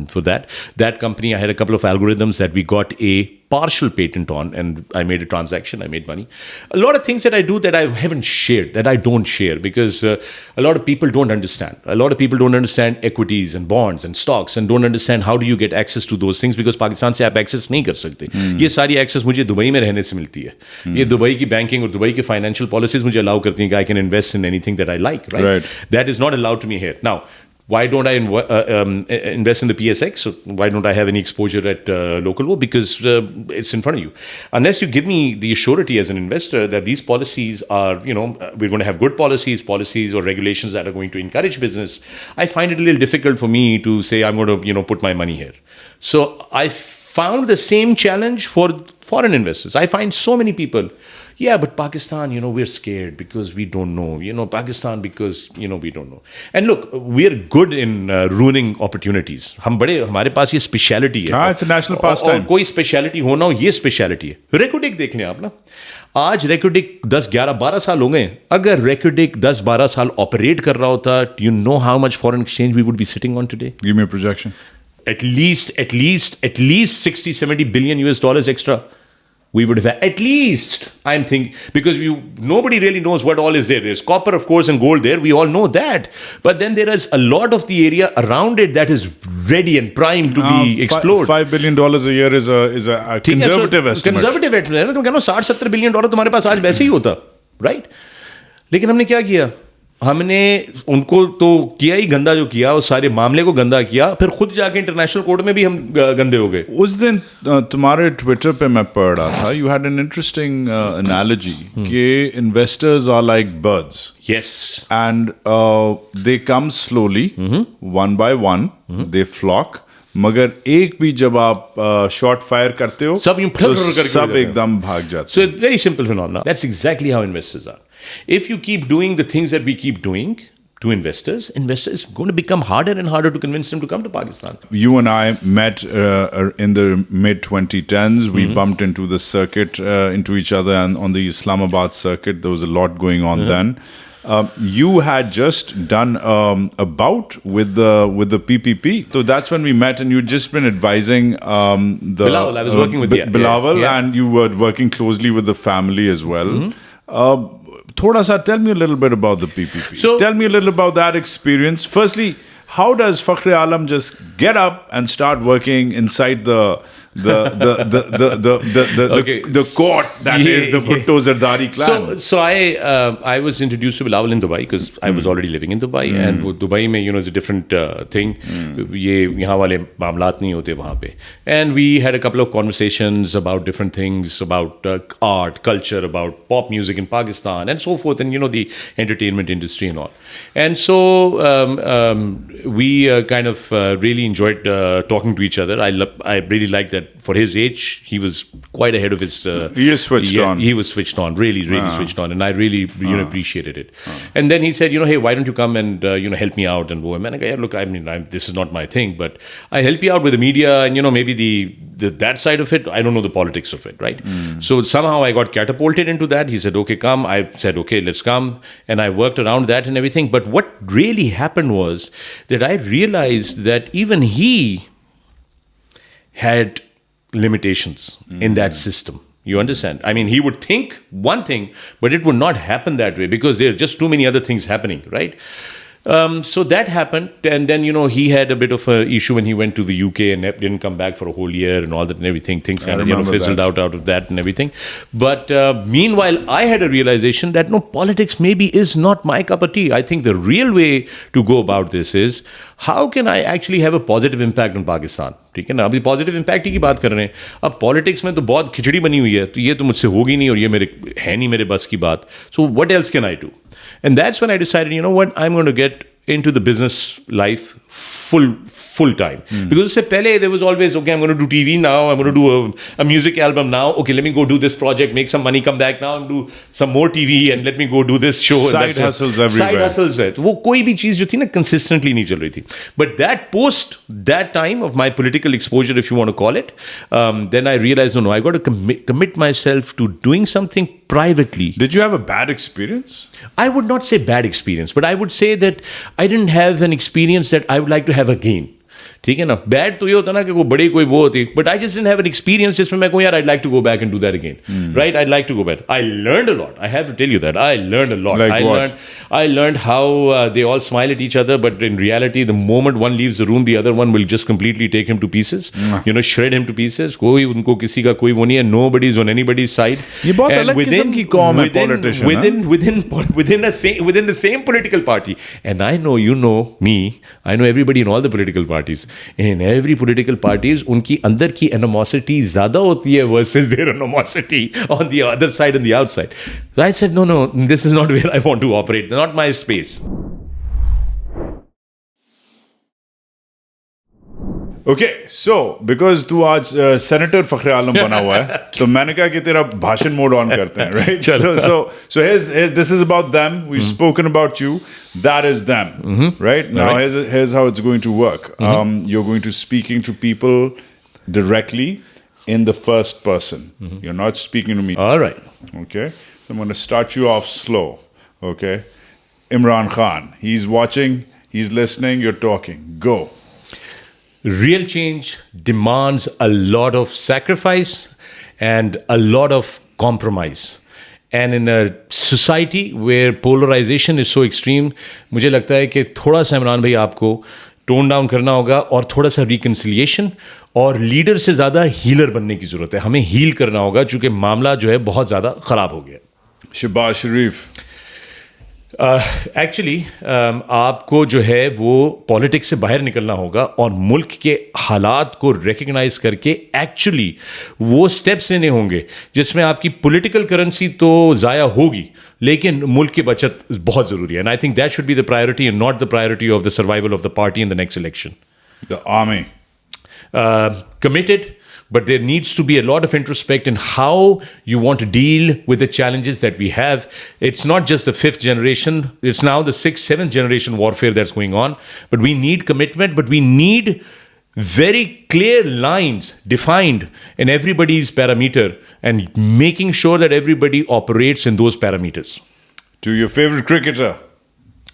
for that. That company, I had a couple of algorithms that we got a partial patent on, and I made a transaction. I made money. A lot of things that I do that I haven't shared, that I don't share, because a lot of people don't understand. A lot of people don't understand equities and bonds and stocks, and don't understand how do you get access to those things, because Pakistan से आप access नहीं कर सकते. ये सारी access मुझे Dubai में रहने से मिलती है. ये दुबई की banking और दुबई की financial policies मुझे allow करती हैं कि I can invest in anything that I like. Right? That is not allowed to me here. Now, why don't I invest in the PSX? So why don't I have any exposure at local war? Because it's in front of you. Unless you give me the surety as an investor that these policies are, we're going to have good policies or regulations that are going to encourage business, I find it a little difficult for me to say I'm going to, put my money here. So I found the same challenge for foreign investors. I find so many people, yeah, but Pakistan, we're scared because we don't know. Pakistan because, we don't know. And look, we're good in ruining opportunities. हमारे पास ये speciality है. हाँ, it's a national pastime. और कोई speciality होना हो, ये speciality है. Recordec देख लें आप ना. आज Recordec 10, 11, 12 साल हो गए. अगर Recordec 10, 12 साल operate कर रहा होता, do you know how much foreign exchange we would be sitting on today? Give me a projection. At least 60, 70 billion US dollars extra. We would have at least, I'm thinking, because nobody really knows what all is there. There's copper, of course, and gold there. We all know that. But then there is a lot of the area around it that is ready and primed to be explored. $5 billion a year is a conservative estimate. Conservative estimate. तो कहना $60-70 billion तुम्हारे पास आज वैसे ही होता, right? लेकिन हमने क्या किया? हमने उनको तो किया ही गंदा जो किया, उस सारे मामले को गंदा किया, फिर खुद जाके इंटरनेशनल कोर्ट में भी हम गंदे हो गए. उस दिन तुम्हारे ट्विटर पे मैं पढ़ रहा था, you had an interesting analogy कि investors are like birds. Yes. And they come slowly, one by one, they flock. मगर एक भी जब आप शॉट फायर करते हो तो सब एकदम भाग जाते हैं. So it's very simple phenomena. That's exactly how investors are. If you keep doing the things that we keep doing to investors is going to become harder and harder to convince them to come to Pakistan. You and I met in the mid-2010s. We bumped into the circuit, into each other, and on the Islamabad circuit, there was a lot going on then. You had just done a bout with the PPP. So that's when we met, and you'd just been advising Bilawal. I was working with Bilawal, and you were working closely with the family as well. Thoda sa, tell me a little bit about the PPP. So, tell me a little about that experience. Firstly, how does Fakhr-e-Alam just get up and start working inside the court that is the Bhutto Zardari clan? So I was introduced to Bilawal in Dubai because I was already living in Dubai, and Dubai mein, is a different thing. ये यहाँ वाले मामलात नहीं होते वहाँ पे. And we had a couple of conversations about different things, about art, culture, about pop music in Pakistan, and so forth, and the entertainment industry and all. And so we kind of really enjoyed talking to each other. I really liked that that for his age, he was quite ahead of his. He is switched on. He was switched on, really switched on, and I really appreciated it. And then he said, hey, why don't you come and help me out? And I go, look, I mean, this is not my thing, but I help you out with the media and maybe that side of it. I don't know the politics of it, right? So somehow I got catapulted into that. He said, okay, come. I said, okay, let's come, and I worked around that and everything. But what really happened was that I realized that even he had limitations in that system. You understand? I mean, he would think one thing, but it would not happen that way because there are just too many other things happening, right? So that happened, and then he had a bit of an issue when he went to the UK and didn't come back for a whole year and all that and everything. Things kind of fizzled out of that and everything. But meanwhile, I had a realization that no, politics maybe is not my cup of tea. I think the real way to go about this is how can I actually have a positive impact on Pakistan? ठीक है ना, अभी positive impact की बात कर रहे हैं. अब पॉलिटिक्स में तो बहुत खिचड़ी बनी हुई है, तो ये तो मुझसे होगी नहीं और ये मेरे है नहीं मेरे बस की बात. So what else can I do? And that's when I decided, what, I'm going to get into the business life full time. Because उससे पहले there was always, okay, I'm going to do TV now, I'm going to do a music album now, okay, let me go do this project, make some money, come back now and do some more TV and let me go do this show. Side hustles everywhere. Side hustles है. तो वो कोई भी चीज़ जो थी ना consistently नहीं चल रही थी. But that time of my political exposure, if you want to call it, then I realized, no, I got to commit myself to doing something privately. Did you have a bad experience? I would not say bad experience, but I would say that I didn't have an experience that I would like to have again. ठीक है ना, bad तो ये होता ना कि वो बड़ी कोई वो होती, but I just didn't have an experience जिसमें मैं कहूँ यार I'd like to go back and do that again, right? I'd like to go back. I learned a lot. I have to tell you that I learned a lot. Like I learned how they all smile at each other, but in reality, the moment one leaves the room, the other one will just completely take him to pieces. Shred him to pieces. कोई उनको किसी का कोई वो नहीं है. Nobody's on anybody's side. ये बहुत अलग किस्म की कौम है politician. Within the same political party, and I know you know me. I know everybody in all the political parties. In every political parties, उनकी अंदर की animosity ज़्यादा होती है versus their animosity on the other side and the outside. So I said, no, this is not where I want to operate. Not my space. Okay, so because तू आज senator फखर-ए-आलम बना हुआ है, तो मैंने कहा कि तेरा भाषण मोड ऑन करते हैं, right? So here's this is about them. We've spoken about you. That is them, right? Now here's how it's going to work. You're going to speaking to people directly in the first person. You're not speaking to me. All right. Okay. So I'm going to start you off slow. Okay. Imran Khan. He's watching. He's listening. You're talking. Go. Real change demands a lot of sacrifice and a lot of compromise. And in a society where polarization is so extreme, मुझे लगता है कि थोड़ा सा इमरान भाई आपको tone down करना होगा और थोड़ा सा रिकन्सिलिएशन और लीडर से ज़्यादा हीलर बनने की ज़रूरत है. हमें हील करना होगा चूँकि मामला जो है बहुत ज़्यादा ख़राब हो गया. शहबाज शरीफ. एक्चुअली आपको जो है वो पॉलिटिक्स से बाहर निकलना होगा और मुल्क के हालात को रिकग्नाइज करके एक्चुअली वो स्टेप्स लेने होंगे जिसमें आपकी पॉलिटिकल करेंसी तो ज़ाया होगी लेकिन मुल्क की बचत बहुत ज़रूरी है. And I think that should be the priority and not the priority of the survival of the party in the next election. The army committed, but there needs to be a lot of introspect in how you want to deal with the challenges that we have. It's not just the fifth generation, it's now the sixth, seventh generation warfare that's going on. But we need commitment, but we need very clear lines defined in everybody's parameter and making sure that everybody operates in those parameters. To your favorite cricketer?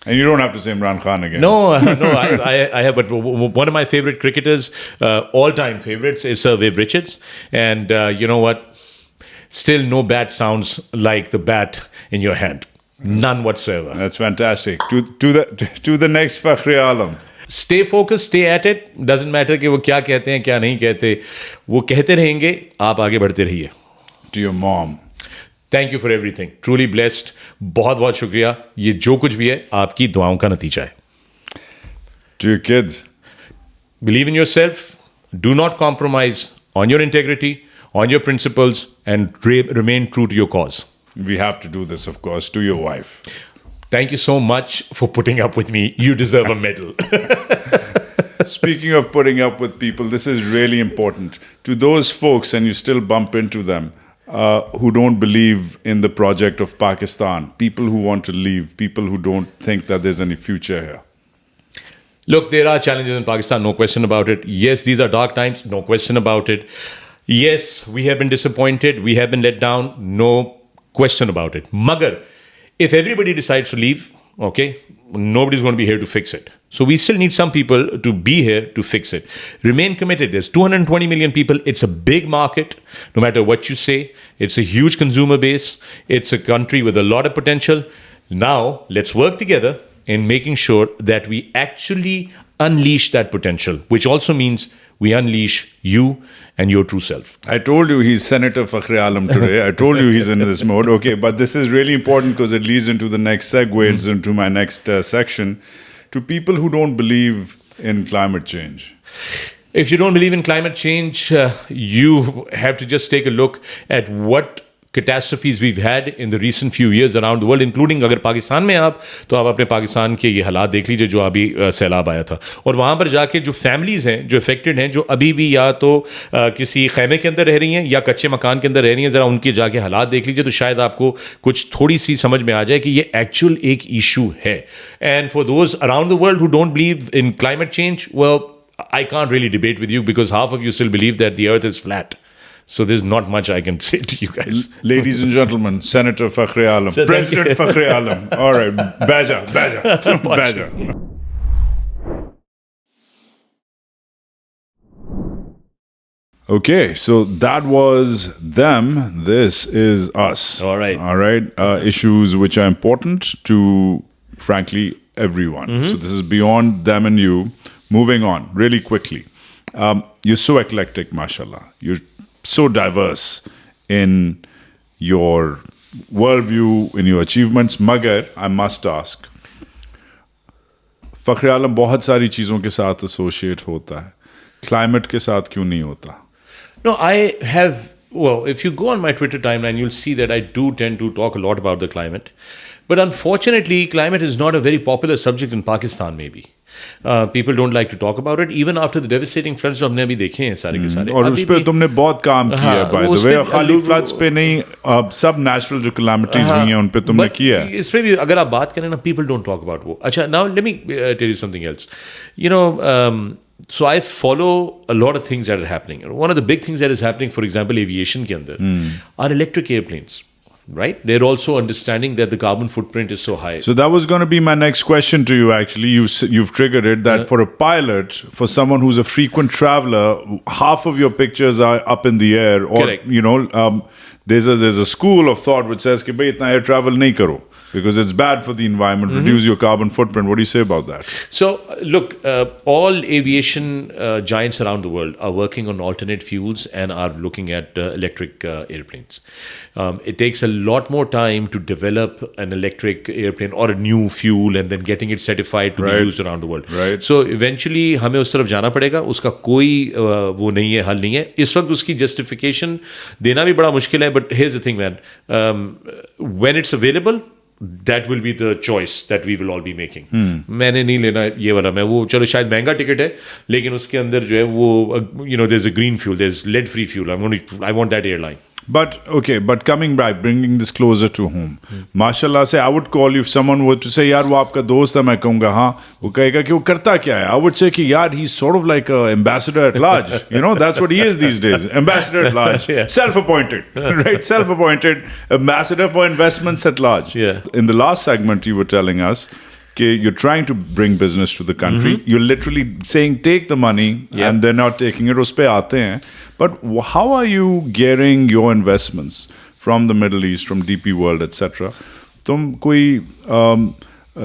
And you don't have to say Imran Khan again. No, I have, but one of my favorite cricketers, all-time favorites, is Sir Viv Richards. And you know what? Still no bat sounds like the bat in your hand. None whatsoever. That's fantastic. To the next Fakhr-e-Alam. Stay focused, stay at it. Doesn't matter कि वो क्या कहते हैं, क्या नहीं कहते. वो कहते रहेंगे, आप आगे बढ़ते रहिए. To your mom. Thank you for everything. Truly blessed. बहुत बहुत शुक्रिया. ये जो कुछ भी है आपकी दुआओं का नतीजा है. To your kids. Believe in yourself. Do not compromise on your integrity, on your principles, and remain true to your cause. We have to do this, of course. To your wife. Thank you so much for putting up with me. You deserve a medal. Speaking of putting up with people, this is really important. To those folks, and you still bump into them, who don't believe in the project of Pakistan, people who want to leave, people who don't think that there's any future here. Look, there are challenges in Pakistan, no question about it. Yes, these are dark times, no question about it. Yes, we have been disappointed, we have been let down, no question about it. Magar, if everybody decides to leave, okay, nobody's going to be here to fix it. So we still need some people to be here to fix it. Remain committed. There's 220 million people. It's a big market, no matter what you say. It's a huge consumer base. It's a country with a lot of potential. Now, let's work together in making sure that we actually unleash that potential, which also means we unleash you and your true self. I told you he's Senator Fakhr-e-Alam today. I told you he's in this mode. Okay, but this is really important because it leads into the next segue, into my next section. To people who don't believe in climate change. If you don't believe in climate change, you have to just take a look at what catastrophes we've had in the recent few years around the world, including अगर पाकिस्तान में आप तो आप अपने पाकिस्तान के ये हालात देख लीजिए जो अभी सैलाब आया था और वहाँ पर जाके जो फैमिलीज़ हैं जो अफेक्टेड हैं जो अभी भी या तो किसी खैमे के अंदर रह रही हैं या कच्चे मकान के अंदर रह रही हैं ज़रा उनके जाके हालात देख लीजिए तो शायद आपको कुछ थोड़ी सी समझ में आ जाए कि ये एक्चुअल एक इशू है and for those around the world who don't believe in climate change well I can't really debate with you because half of you still believe that the earth is flat. So there's not much I can say to you guys. Ladies and gentlemen, Senator Fakhr-e-Alam, President Fakhr-e-Alam. All right, Baja. Okay, so that was them. This is us. All right. Issues which are important to, frankly, everyone. So this is beyond them and you. Moving on, really quickly. You're so eclectic, mashallah. You're so diverse in your worldview, in your achievements. Magar, I must ask, Fakhr-e-Alam बहुत सारी चीज़ों के साथ associate होता है. Climate के साथ क्यों नहीं होता? No, I have, well, if you go on my Twitter timeline, you'll see that I do tend to talk a lot about the climate. But unfortunately, climate is not a very popular subject in Pakistan, maybe. People don't like to talk about it, even after the devastating floods जो हमने अभी देखे हैं सारे के सारे. और उस पर तुमने बहुत काम किया है, by the way. खाली floods पे नहीं, सब natural जो calamities हुई हैं, उन पे तुमने किया है. इस पे भी अगर आप बात करें ना, people don't talk about वो. अच्छा, now let me tell you something else. You know, so I follow a lot of things that are happening. One of the big things that is happening, for example, aviation के अंदर, are electric airplanes. Right? They're also understanding that the carbon footprint is so high. So that was going to be my next question to you, actually. You've triggered it, that for a pilot, for someone who's a frequent traveler, half of your pictures are up in the air. Or, correct. You know, there's a school of thought which says, कि भाई इतना air travel नहीं करो. Because it's bad for the environment, reduce your carbon footprint. What do you say about that? So, look, all aviation giants around the world are working on alternate fuels and are looking at electric airplanes. It takes a lot more time to develop an electric airplane or a new fuel and then getting it certified to be used around the world. Right. So, eventually, हमें उस तरफ जाना पड़ेगा. उसका कोई वो नहीं है, हल नहीं है. इस वक्त उसकी justification देना भी बड़ा मुश्किल है. But here's the thing, man. When it's available, that will be the choice that we will all be making. मैंने नहीं लेना ये वाला, मैं वो चलो शायद महंगा टिकट है लेकिन उसके अंदर जो है वो you know there's a green fuel, there's lead free fuel. I want that airline. But coming back, bringing this closer to home. Mashallah say, I would call you if someone were to say, यार वो आपका दोस्त है, मैं कहूँगा हाँ, वो कहेगा कि वो करता क्या है? I would say कि यार he's sort of like an ambassador at large. You know, that's what he is these days. Ambassador at large. Yeah. Self-appointed. Right? Self-appointed ambassador for investments at large. Yeah. In the last segment, you were telling us you're trying to bring business to the country. You're literally saying, take the money, and they're not taking it. Us pe aate hain. But how are you gearing your investments from the Middle East, from DP World, etc.? तुम कोई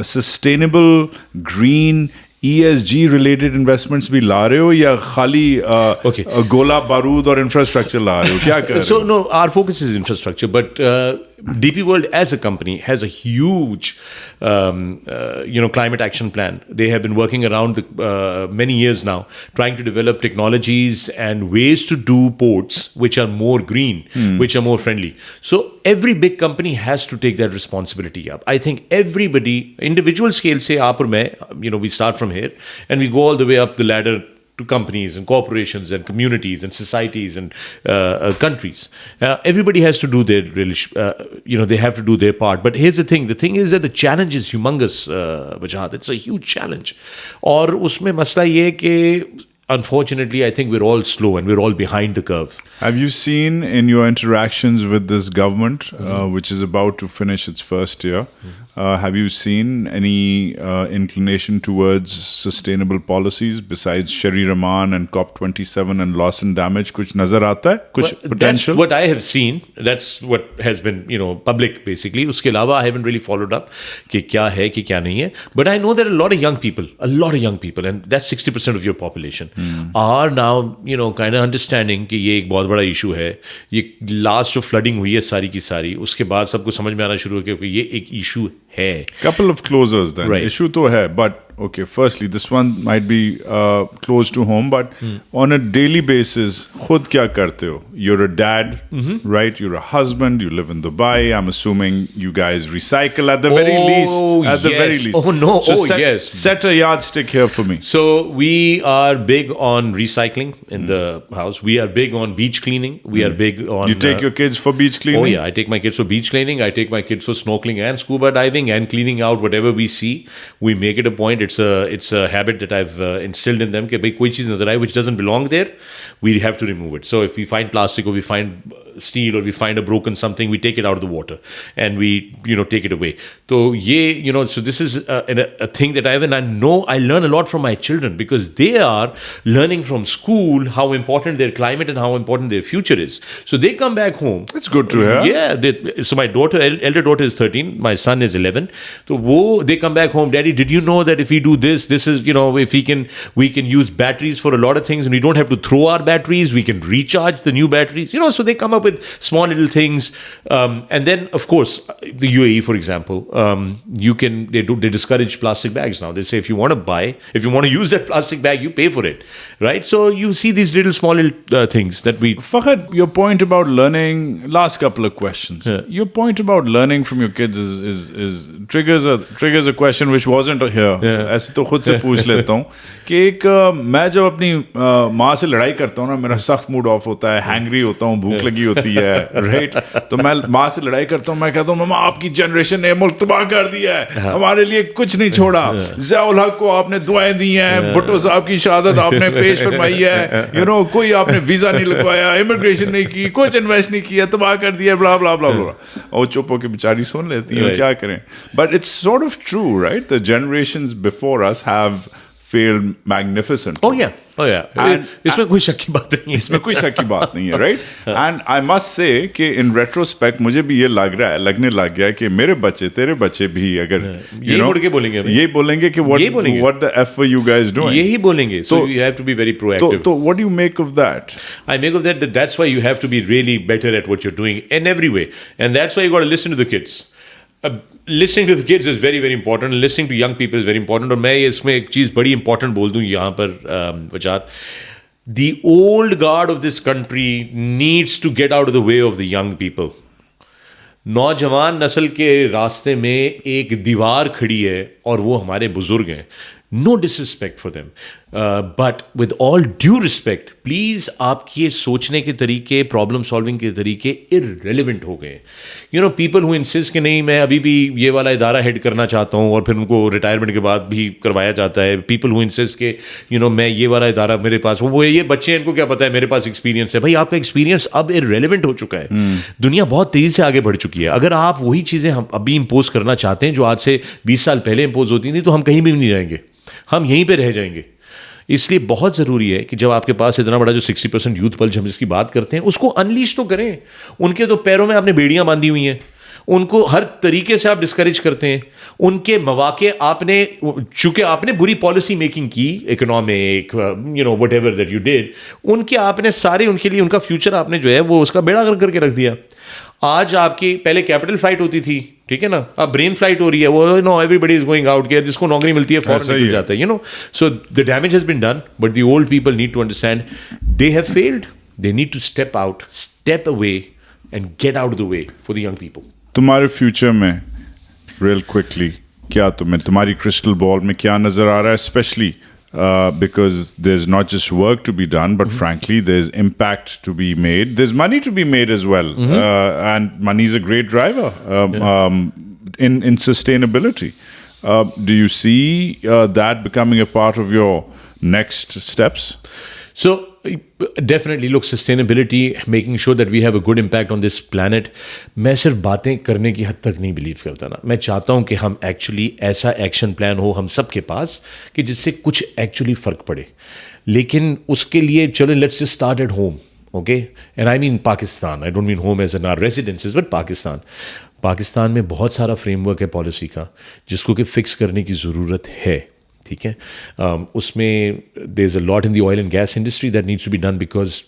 sustainable, green, ESG related investments भी ला रहे हो या खाली गोला बारूद और infrastructure ला रहे हो? क्या कर रहे हो? So no, our focus is infrastructure, but DP World as a company has a huge, climate action plan. They have been working around many years now, trying to develop technologies and ways to do ports which are more green, which are more friendly. So every big company has to take that responsibility up. I think everybody, individual scale से आप और मैं, we start from here and we go all the way up the ladder to companies and corporations and communities and societies and countries. Everybody has to do they have to do their part. But here's the thing. The thing is that the challenge is humongous, Wajahat. It's a huge challenge. और उसमें मसला ये है कि unfortunately, I think we're all slow and we're all behind the curve. Have you seen in your interactions with this government, which is about to finish its first year, have you seen any inclination towards sustainable policies besides Shari Rahman and COP27 and loss and damage? Kuch nazar aata hai? Kuch potential? That's what I have seen. That's what has been, public basically. Uske alawa, I haven't really followed up कि क्या है कि क्या नहीं है. But I know that a lot of young people, and that's 60% of your population, are now, kind of understanding कि ये एक बहुत बड़ा इशू है. ये लास्ट जो फ्लडिंग हुई है सारी की सारी, उसके बाद सबको समझ में आना शुरू हो गया कि ये एक इशू है. Couple of closers then. Right. Issue तो है, but okay, firstly, this one might be close to home, but on a daily basis, खुद क्या करते हो? You're a dad, right? You're a husband, you live in Dubai. I'm assuming you guys recycle at the very least. At the very least. Oh, no. So Yes. Set a yardstick here for me. So we are big on recycling in the house. We are big on beach cleaning. We are big on... You take your kids for beach cleaning? Oh, yeah. I take my kids for beach cleaning. I take my kids for snorkeling and scuba diving and cleaning out whatever we see. We make it a point. It's a habit that I've instilled in them कि भाई कोई चीज़ नजर आए which doesn't belong there, we have to remove it. So if we find plastic or we find steel or we find a broken something, we take it out of the water and we take it away. So so this is a thing that I know I learn a lot from my children because they are learning from school how important their climate and how important their future is. So they come back home. That's good to hear. Yeah. So my elder daughter is 13, my son is 11. So they come back home, Daddy, did you know that if we do this is, if we can use batteries for a lot of things and we don't have to throw our batteries, we can recharge the new batteries, so they come up with small little things. And then, of course, the UAE, for example, they discourage plastic bags now. They say if you want to use that plastic bag, you pay for it, right? So you see these small little things that we... Fakhr, your point about learning, last couple of questions. Yeah. Your point about learning from your kids is triggers a question which wasn't here. Yeah. ऐसे तो खुद से पूछ लेता हूँ कि एक मैं जब अपनी माँ से लड़ाई करता हूँ ना, मेरा सख्त मूड ऑफ होता है, हैंग्री होता हूँ, भूख लगी होती है, राइट? तो मैं माँ से लड़ाई करता हूँ, मैं कहता हूँ मम्मा आपकी जनरेशन ने मुल्क तबाह कर दिया है, हमारे लिए कुछ नहीं छोड़ा, ज़िया-उल हक को आपने दुआएं दी हैं, भुट्टो साहब की शहादत आपने पेश फरमाई है, कोई आपने वीज़ा नहीं लगवाया, इमिग्रेशन नहीं की, कुछ इन्वेस्ट नहीं किया, तबाह कर दिया, ब्ला ब्ला ब्ला ब्ला. और चुप होकर बेचारी सुन लेती है, क्या करें? But it's sort of true, right? The generations before us have failed magnificently. Oh yeah. इसमें कोई शक की बात नहीं है. Right? And I must say कि in retrospect मुझे भी ये लगने लग गया कि मेरे बच्चे, तेरे बच्चे भी अगर यही मुड़ के बोलेंगे, ये बोलेंगे कि what the F were you guys doing? यही बोलेंगे. So you have to be very proactive. So what do you make of that? I make of that that's why you have to be really better at what you're doing in every way. And that's why you got to listen to the kids. Listening to the kids is very, very important. Listening to young people is very important. और मैं इसमें एक चीज़ बड़ी important बोल दूँ यहाँ पर वजाहत. The old guard of this country needs to get out of the way of the young people. नौजवान नस्ल के रास्ते में एक दीवार खड़ी है और वो हमारे बुजुर्ग हैं. No disrespect for them. But with all due respect, please आपकी ये सोचने के तरीके, प्रॉब्लम सॉल्विंग के तरीके irrelevant हो गए. People who insist कि नहीं मैं अभी भी ये वाला इदारा हेड करना चाहता हूँ और फिर उनको रिटायरमेंट के बाद भी करवाया जाता है. People who insist कि मैं ये वाला इदारा मेरे पास वो ये बच्चे हैं, इनको क्या पता है, मेरे पास एक्सपीरियंस है. भाई आपका एक्सपीरियंस अब irrelevant हो चुका है. दुनिया बहुत तेज़ी से आगे बढ़ चुकी है. अगर आप वही चीज़ें हम अभी इम्पोज करना चाहते हैं जो आज से 20 साल पहले इम्पोज होती थी, तो हम कहीं भी नहीं जाएंगे, हम यहीं पे रह जाएंगे. इसलिए बहुत ज़रूरी है कि जब आपके पास इतना बड़ा जो 60% यूथ पल्ज हम जिसकी बात करते हैं, उसको अनलीश तो करें. उनके तो पैरों में आपने बेड़ियां बांधी हुई हैं, उनको हर तरीके से आप डिस्करेज करते हैं. उनके मौके आपने, चूंकि आपने बुरी पॉलिसी मेकिंग की, economic what ever that you did, उनके आपने सारे उनके लिए उनका फ्यूचर आपने जो है वो उसका बेड़ा कर करके रख दिया. आज आपकी पहले कैपिटल फ्लाइट होती थी, ठीक है ना, अब ब्रेन फ्लाइट हो रही है, वो know everybody is going out, के जिसको नौकरी मिलती है फॉरेन निकल जाता है, you know. So the damage has been done, but the old people need to understand they have failed, they need to step out, step away and get out the way for the young people. तुम्हारे future में real quickly क्या तुम्हारी crystal ball में क्या नजर आ रहा है, specially because there's not just work to be done, but frankly, there's impact to be made. There's money to be made as well, and money is a great driver in sustainability. Do you see that becoming a part of your next steps? So definitely, look, sustainability, making sure that we have a good impact on this planet. मैं सिर्फ बातें करने की हद तक नहीं believe करता ना. मैं चाहता हूँ कि हम एक्चुअली ऐसा एक्शन प्लान हो हम सब के पास कि जिससे कुछ एक्चुअली फ़र्क पड़े. लेकिन उसके लिए चलो let's just start at home, okay, and I mean Pakistan. I don't mean home as in our residences, but Pakistan में बहुत सारा फ्रेमवर्क है पॉलिसी का जिसको कि फिक्स करने की ज़रूरत है. ठीक है, उसमें there is a lot in the oil and gas industry that needs to be done because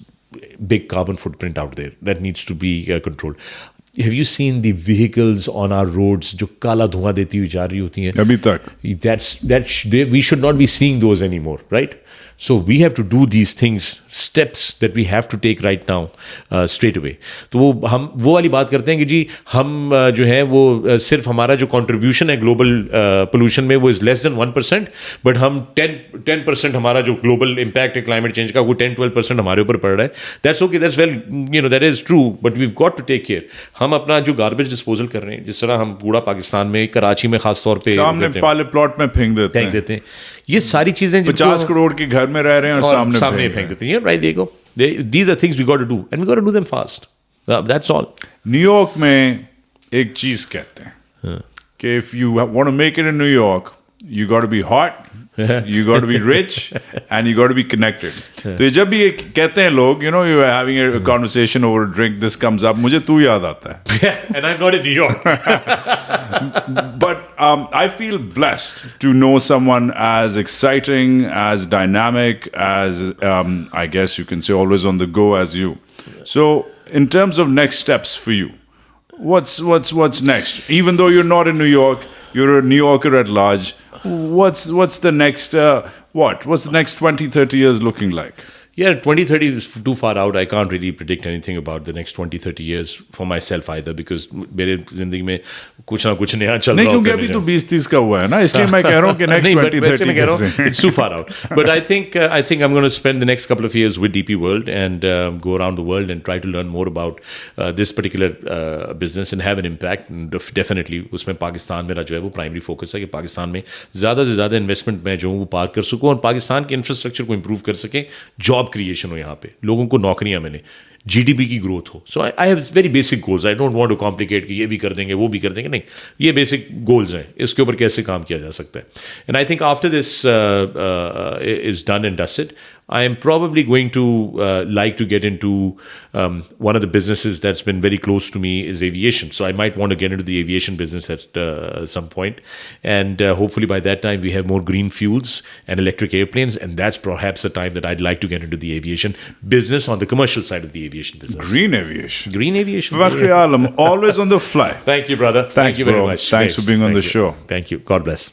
big carbon footprint out there that needs to be controlled. Have you seen the vehicles on our roads जो काला धुआं देती हुई जा रही होती हैं अभी तक? We should not be seeing those any more, right? So we have to do these things, steps that we have to take right now, straight away. तो वो वाली बात करते हैं कि जी हम जो है वो सिर्फ हमारा जो contribution है global pollution में वो is less than 1%, but हम 10% हमारा जो global impact है climate change का वो 10-12% हमारे ऊपर पड़ रहा है. That's okay, that's well, you know, that is true, but we've got to take care. हम अपना जो garbage disposal कर रहे हैं, जिस तरह हम कूड़ा पाकिस्तान में कराची में खास तौर पे सामने पाले प्लॉट में फेंक देते हैं. ये सारी चीजें 50 करोड़ के घर में रह रहे हैं और सामने फेंक देते हैं. राइट, देखो, these are things we got to do and we got to do them fast. That's all. New York में एक चीज कहते हैं कि if you want to make it in New York, you got to be hot, you got to be rich, and you got to be connected. तो ये जब भी ये कहते हैं लोग, you know, you are having a conversation over a drink, this comes up, मुझे तू याद आता है. And I'm not in New York. But I feel blessed to know someone as exciting, as dynamic, as I guess you can say always on the go as you. So, in terms of next steps for you, what's next? Even though you're not in New York, you're a New Yorker at large. What's the next? What's the next 20-30 years looking like? Yeah, 2030 is too far out. I can't really predict anything about the next 20-30 years for myself either, because मेरे जिंदगी में कुछ ना कुछ नया चल रहा है. नहीं, क्योंकि अभी तो 20-30 का हुआ है ना, इसलिए मैं कह रहा हूँ कि next 20-30 years. It's too far out. But I think I'm going to spend the next couple of years with DP World and go around the world and try to learn more about this particular business and have an impact. And definitely उसमें पाकिस्तान मेरा जो है वो primary focus है कि पाकिस्तान में ज़्यादा से ज़्यादा इन्वेस्टमेंट मैं जो हूँ वो पार्क कर सकूँ और पाकिस्तान के इंफ्रास्ट्रक्चर को इम्प्रूव कर सकें, जॉब क्रिएशन हो, यहाँ पे लोगों को नौकरियां मिले, जीडीपी की ग्रोथ हो. So I have very basic goals. I don't want to complicate कि ये भी कर देंगे वो भी कर देंगे, नहीं, ये बेसिक गोल्स हैं, इसके ऊपर कैसे काम किया जा सकता है. And I think after this is done and dusted, I am probably going to like to get into one of the businesses that's been very close to me is aviation. So I might want to get into the aviation business at some point. And hopefully by that time we have more green fuels and electric airplanes. And that's perhaps the time that I'd like to get into the aviation business on the commercial side of the aviation business. Green aviation. Green aviation. Fakhr-e-Alam, always on the fly. Thank you, brother. Thank you very much. Thanks for being on the show. Thank you. God bless.